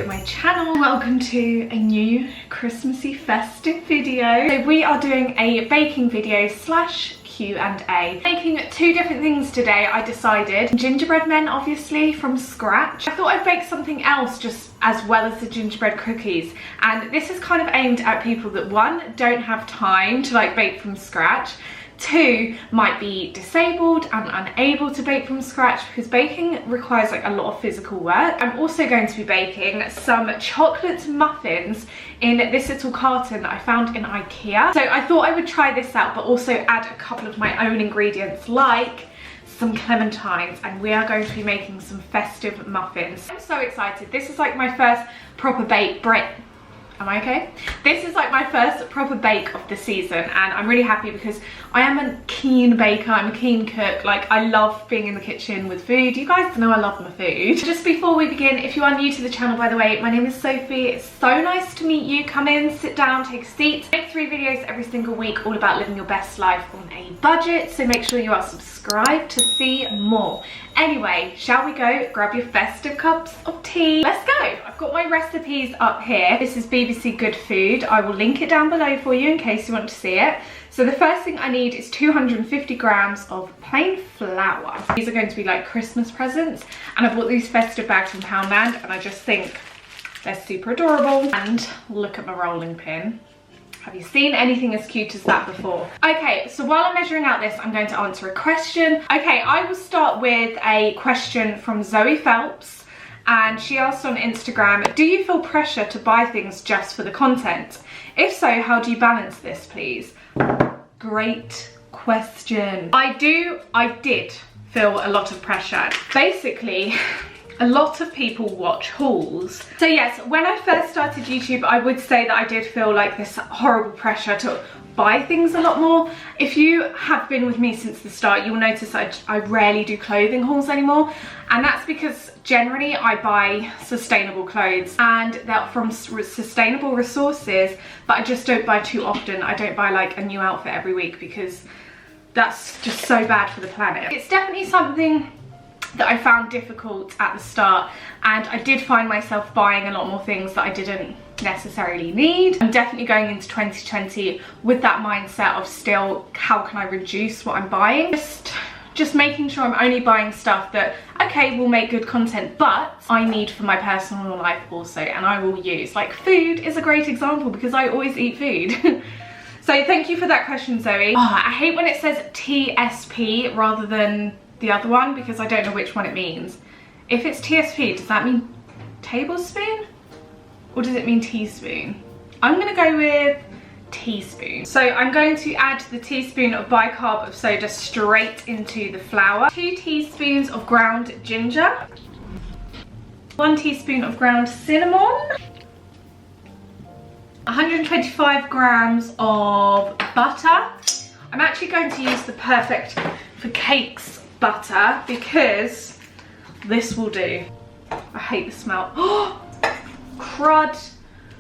my channel. Welcome to a new Christmassy festive video. So we are doing a baking video slash Q&A. Making two different things today, I decided. Gingerbread men, obviously, from scratch. I thought I'd bake something else just as well as the gingerbread cookies. And this is kind of aimed at people that, one, don't have time to like bake from scratch. Two, might be disabled and unable to bake from scratch because baking requires like a lot of physical work. I'm also going to be baking some chocolate muffins in this little carton that I found in IKEA. So I thought I would try this out, but also add a couple of my own ingredients like some clementines, and we are going to be making some festive muffins. I'm so excited. This is like my first proper Am I okay? This is like my first proper bake of the season, and I'm really happy because I am a keen baker, I'm a keen cook. Like, I love being in the kitchen with food. You guys know I love my food. Just before we begin, if you are new to the channel, by the way, my name is Sophie. It's so nice to meet you. Come in, sit down, take a seat. I make 3 videos every single week all about living your best life on a budget, so make sure you are subscribed to see more. Anyway, shall we go? Grab your festive cups of tea. Let's go. I've got my recipes up here. This is BBC Good Food. I will link it down below for you in case you want to see it. So the first thing I need is 250 grams of plain flour. These are going to be like Christmas presents, and I bought these festive bags from Poundland, and I just think they're super adorable. And look at my rolling pin. Have you seen anything as cute as that before? Okay, so while I'm measuring out this, I'm going to answer a question. Okay, I will start with a question from Zoe Phelps, and she asked on Instagram, do you feel pressure to buy things just for the content? If so, how do you balance this, please? Great question. I did feel a lot of pressure. Basically, a lot of people watch hauls. So yes, when I first started YouTube, I would say that I did feel like this horrible pressure to buy things a lot more. If you have been with me since the start, you'll notice I rarely do clothing hauls anymore. And that's because generally I buy sustainable clothes and they're from sustainable resources, but I just don't buy too often. I don't buy like a new outfit every week because that's just so bad for the planet. It's definitely something that I found difficult at the start, and I did find myself buying a lot more things that I didn't necessarily need. I'm definitely going into 2020 with that mindset of still, how can I reduce what I'm buying? Just making sure I'm only buying stuff that, okay, will make good content, but I need for my personal life also, and I will use. Like, food is a great example because I always eat food. So thank you for that question, Zoe. Oh, I hate when it says TSP rather than the other one because I don't know which one it means. If it's TSP, does that mean tablespoon? Or does it mean teaspoon? I'm gonna go with teaspoon. So I'm going to add the teaspoon of bicarb of soda straight into the flour. 2 teaspoons of ground ginger. 1 teaspoon of ground cinnamon. 125 grams of butter. I'm actually going to use the Perfect for Cakes butter because this will do. I hate the smell. Oh, crud,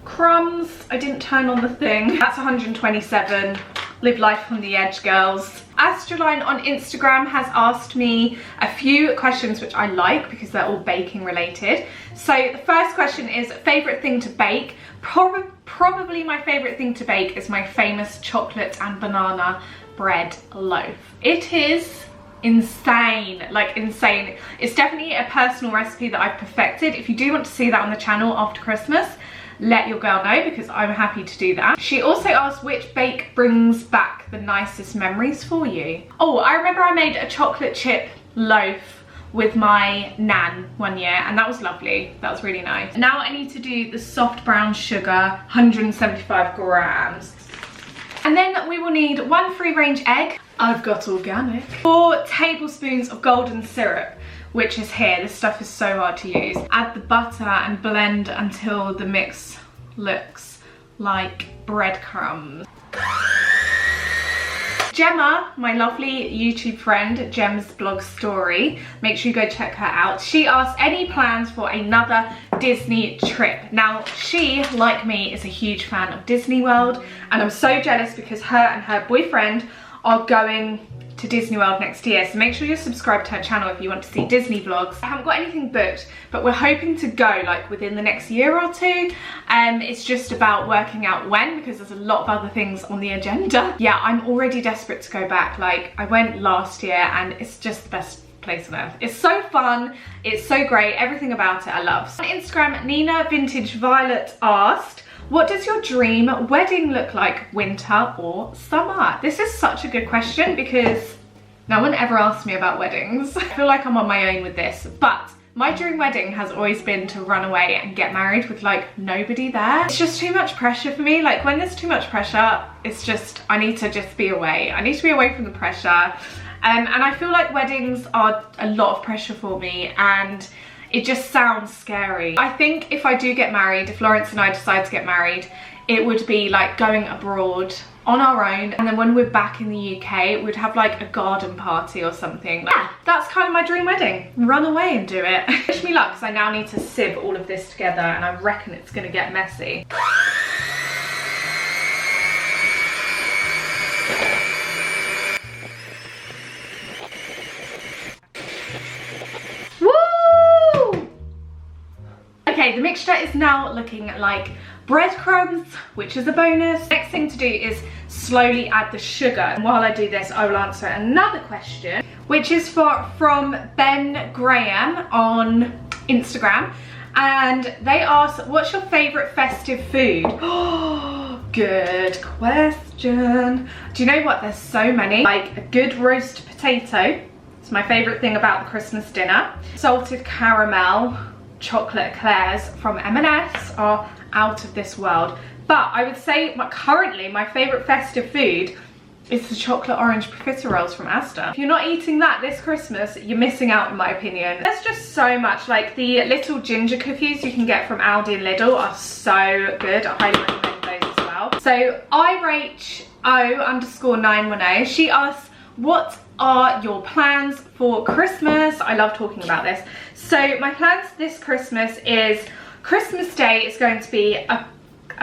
crumbs. I didn't turn on the thing. That's 127. Live life on the edge, girls. Astraline on Instagram has asked me a few questions which I like because they're all baking related. So the first question is favorite thing to bake. Probably my favorite thing to bake is my famous chocolate and banana bread loaf. It is insane, like insane. It's definitely a personal recipe that I've perfected. If you do want to see that on the channel after Christmas, let your girl know because I'm happy to do that. She also asked which bake brings back the nicest memories for you. Oh, I remember I made a chocolate chip loaf with my nan one year, and that was lovely. That was really nice. Now I need to do the soft brown sugar, 175 grams. And then we will need 1 free-range egg. I've got organic. 4 tablespoons of golden syrup, which is here. This stuff is so hard to use. Add the butter and blend until the mix looks like breadcrumbs. Gemma, my lovely YouTube friend, Gem's Blog Story, make sure you go check her out. She asked any plans for another Disney trip. Now, she, like me, is a huge fan of Disney World, and I'm so jealous because her and her boyfriend are going to Disney World next year, so make sure you're subscribed to her channel if you want to see Disney vlogs. I haven't got anything booked, but we're hoping to go like within the next year or two. It's just about working out when, because there's a lot of other things on the agenda. Yeah, I'm already desperate to go back. Like, I went last year and it's just the best place on earth. It's so fun, it's so great, everything about it I love. On Instagram, Nina Vintage Violet asked, what does your dream wedding look like, winter or summer? This is such a good question because no one ever asked me about weddings. I feel like I'm on my own with this, but my dream wedding has always been to run away and get married with like nobody there. It's just too much pressure for me. Like, when there's too much pressure, it's just, I need to just be away. I need to be away from the pressure. And I feel like weddings are a lot of pressure for me, and it just sounds scary. I think if I do get married, if Lawrence and I decide to get married, it would be like going abroad on our own, and then when we're back in the UK, we'd have like a garden party or something. Yeah, that's kind of my dream wedding. Run away and do it. Wish me luck, because I now need to sieve all of this together, and I reckon it's gonna get messy. Okay, the mixture is now looking like breadcrumbs, which is a bonus. Next thing to do is slowly add the sugar. And while I do this, I will answer another question, which is from Ben Graham on Instagram. And they ask, what's your favorite festive food? Oh, good question. Do you know what? There's so many. Like a good roast potato. It's my favorite thing about the Christmas dinner. Salted caramel chocolate eclairs from M&S are out of this world. But I would say currently my favorite festive food is the chocolate orange profiteroles from Asda. If you're not eating that this Christmas, you're missing out in my opinion. There's just so much. Like the little ginger cookies you can get from Aldi and Lidl are so good. I highly recommend those as well. So IRACHO_910, she asks, what are your plans for Christmas? I love talking about this. So my plans this Christmas is, Christmas Day is going to be a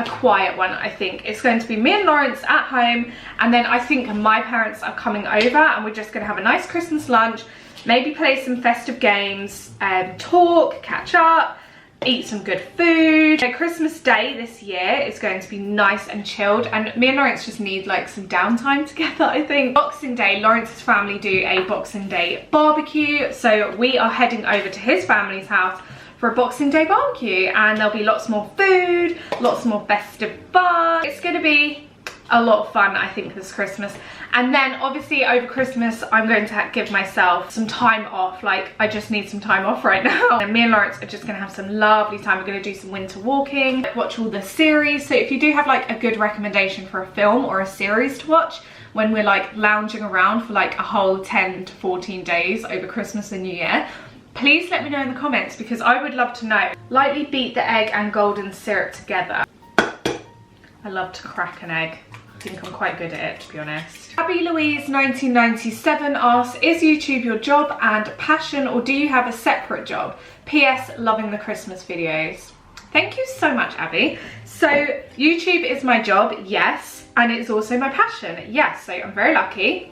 quiet one, I think. It's going to be me and Lawrence at home, and then I think my parents are coming over and we're just gonna have a nice Christmas lunch, maybe play some festive games, talk, catch up, eat some good food. Christmas Day this year is going to be nice and chilled, and me and Lawrence just need like some downtime together, I think. Boxing Day, Lawrence's family do a Boxing Day barbecue, so we are heading over to his family's house for a Boxing Day barbecue, and there'll be lots more food, lots more festive fun. It's gonna be a lot of fun, I think, this Christmas. And then obviously over Christmas I'm going to give myself some time off. Like, I just need some time off right now. And me and Lawrence are just gonna have some lovely time. We're gonna do some winter walking, watch all the series. So if you do have like a good recommendation for a film or a series to watch when we're like lounging around for like a whole 10 to 14 days over Christmas and New Year, please let me know in the comments, because I would love to know. Lightly beat the egg and golden syrup together. I love to crack an egg. I think I'm quite good at it, to be honest. Abby Louise 1997 asks, is YouTube your job and passion, or do you have a separate job? PS, loving the Christmas videos. Thank you so much, Abby. So YouTube is my job, yes, and it's also my passion, yes, so I'm very lucky.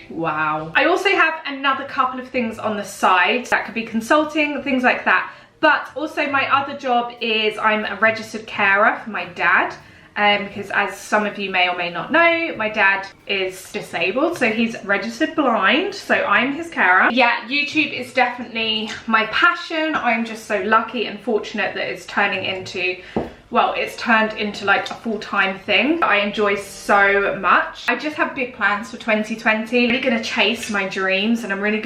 Wow. I also have another couple of things on the side. That could be consulting, things like that. But also my other job is I'm a registered carer for my dad. Because as some of you may or may not know, my dad is disabled, so he's registered blind, so I'm his carer. Yeah, YouTube is definitely my passion. I'm just so lucky and fortunate that it's turning into, well, it's turned into like a full-time thing I enjoy so much. I just have big plans for 2020. I'm really gonna chase my dreams, and I'm really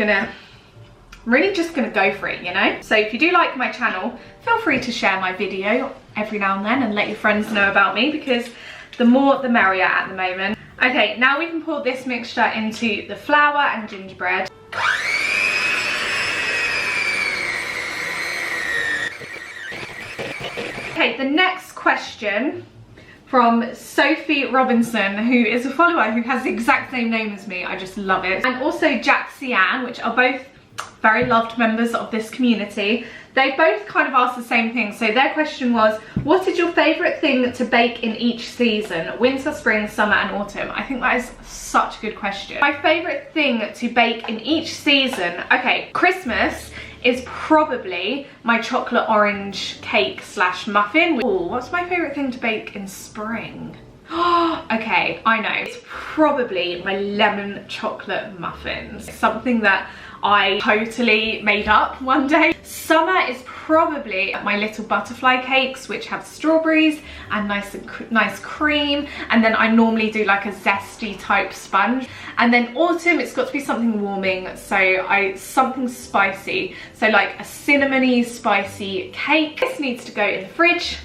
just gonna go for it, you know? So if you do like my channel, feel free to share my video every now and then and let your friends know about me, because the more the merrier at the moment. Okay, now we can pour this mixture into the flour and gingerbread. Okay, the next question from Sophie Robinson, who is a follower who has the exact same name as me. I just love it. And also Jack Cian, which are both very loved members of this community. they both kind of asked the same thing. So their question was, what is your favourite thing to bake in each season? Winter, spring, summer and autumn. I think that is such a good question. My favourite thing to bake in each season, okay, Christmas is probably my chocolate orange cake slash muffin. Ooh, what's my favourite thing to bake in spring? Okay, I know. It's probably my lemon chocolate muffins. Something that I totally made up one day. Summer is probably my little butterfly cakes, which have strawberries and nice cream. And then I normally do like a zesty type sponge. And then autumn, it's got to be something warming. So something spicy. So like a cinnamony spicy cake. This needs to go in the fridge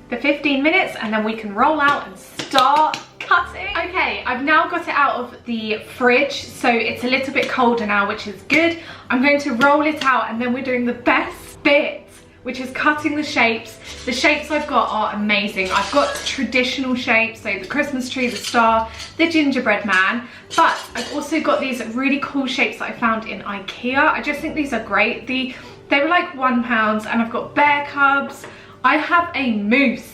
for 15 minutes and then we can roll out and start cutting. Okay, I've now got it out of the fridge, so it's a little bit colder now, which is good. I'm going to roll it out and then we're doing the best bit, which is cutting the shapes. The shapes I've got are amazing. I've got traditional shapes, so the Christmas tree, the star, the gingerbread man, but I've also got these really cool shapes that I found in IKEA. I just think these are great. They were like £1 and I've got bear cubs. I have a moose.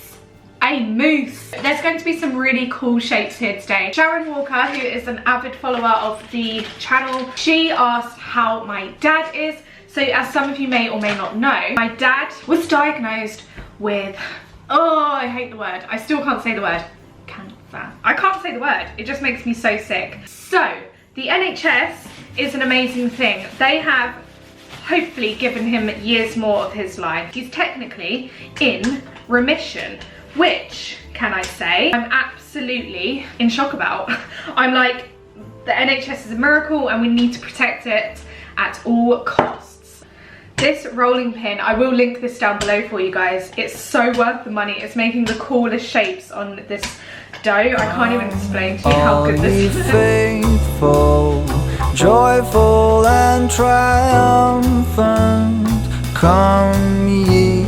There's going to be some really cool shapes here today. Sharon Walker, who is an avid follower of the channel, she asked how my dad is. So as some of you may or may not know, my dad was diagnosed with, oh, I hate the word. I still can't say the word. Cancer. I can't say the word. It just makes me so sick. So the NHS is an amazing thing. They have hopefully given him years more of his life. He's technically in remission, which, can I say, I'm absolutely in shock about. I'm like, the NHS is a miracle and we need to protect it at all costs. This rolling pin, I will link this down below for you guys. It's so worth the money. It's making the coolest shapes on this dough. I can't even explain to you how good this is. Faithful, joyful and triumphant, come ye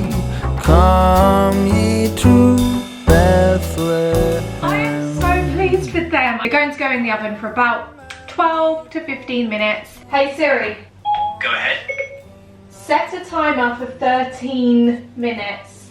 to Bethlehem. I am so pleased with them. They're going to go in the oven for about 12 to 15 minutes. Hey Siri. Go ahead. Set a timer for 13 minutes.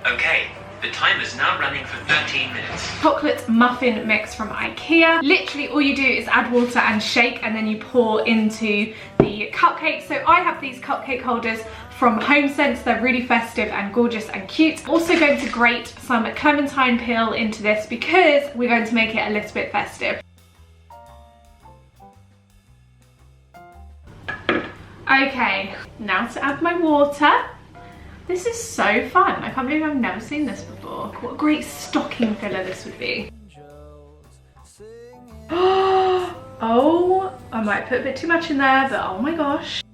Okay, the timer is now running for 13 minutes. Chocolate muffin mix from IKEA. Literally all you do is add water and shake and then you pour into the cupcake. So I have these cupcake holders from HomeSense. They're really festive and gorgeous and cute. Also going to grate some clementine peel into this because we're going to make it a little bit festive. Okay, now to add my water. This is so fun. I can't believe I've never seen this before. What a great stocking filler this would be. Oh, I might put a bit too much in there, but oh my gosh.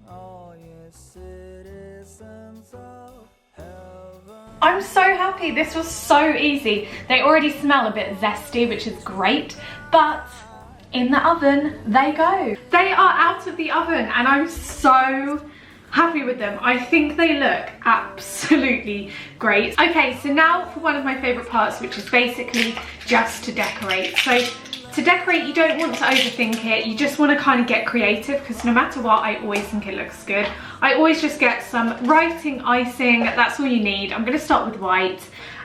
I'm so happy. This was so easy. They already smell a bit zesty, which is great, but in the oven they go. They are out of the oven and I'm so happy with them. I think they look absolutely great. Okay, so now for one of my favorite parts, which is basically just to decorate. So to decorate, you don't want to overthink it. You just want to kind of get creative because no matter what, I always think it looks good. I always just get some writing icing. That's all you need. I'm going to start with white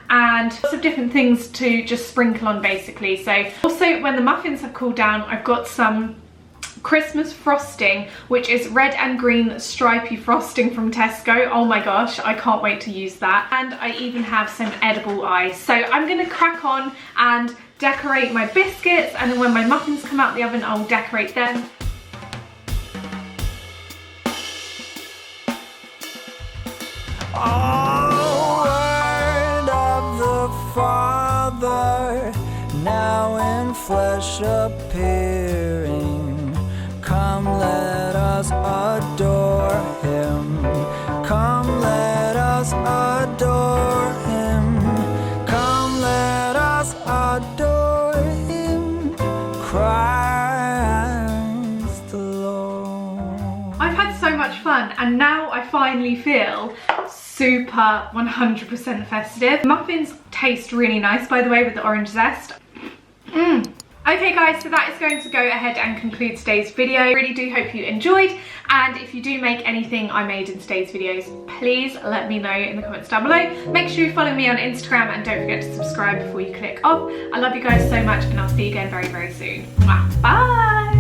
and lots of different things to just sprinkle on basically. So also when the muffins have cooled down, I've got some Christmas frosting, which is red and green stripy frosting from Tesco. Oh my gosh, I can't wait to use that. And I even have some edible ice. So I'm gonna crack on and decorate my biscuits, and then when my muffins come out the oven, I'll decorate them. Oh, word of the Father, now in flesh appearing. Come, let us adore him. Come, let us adore him. Come, let us adore him. Christ the Lord. I've had so much fun and now I finally feel super 100% festive. Muffins taste really nice, by the way, with the orange zest. Okay guys, so that is going to go ahead and conclude today's video. I really do hope you enjoyed, and if you do make anything I made in today's videos, please let me know in the comments down below. Make sure you follow me on Instagram and don't forget to subscribe before you click off. I love you guys so much and I'll see you again very, very soon. Mwah. Bye!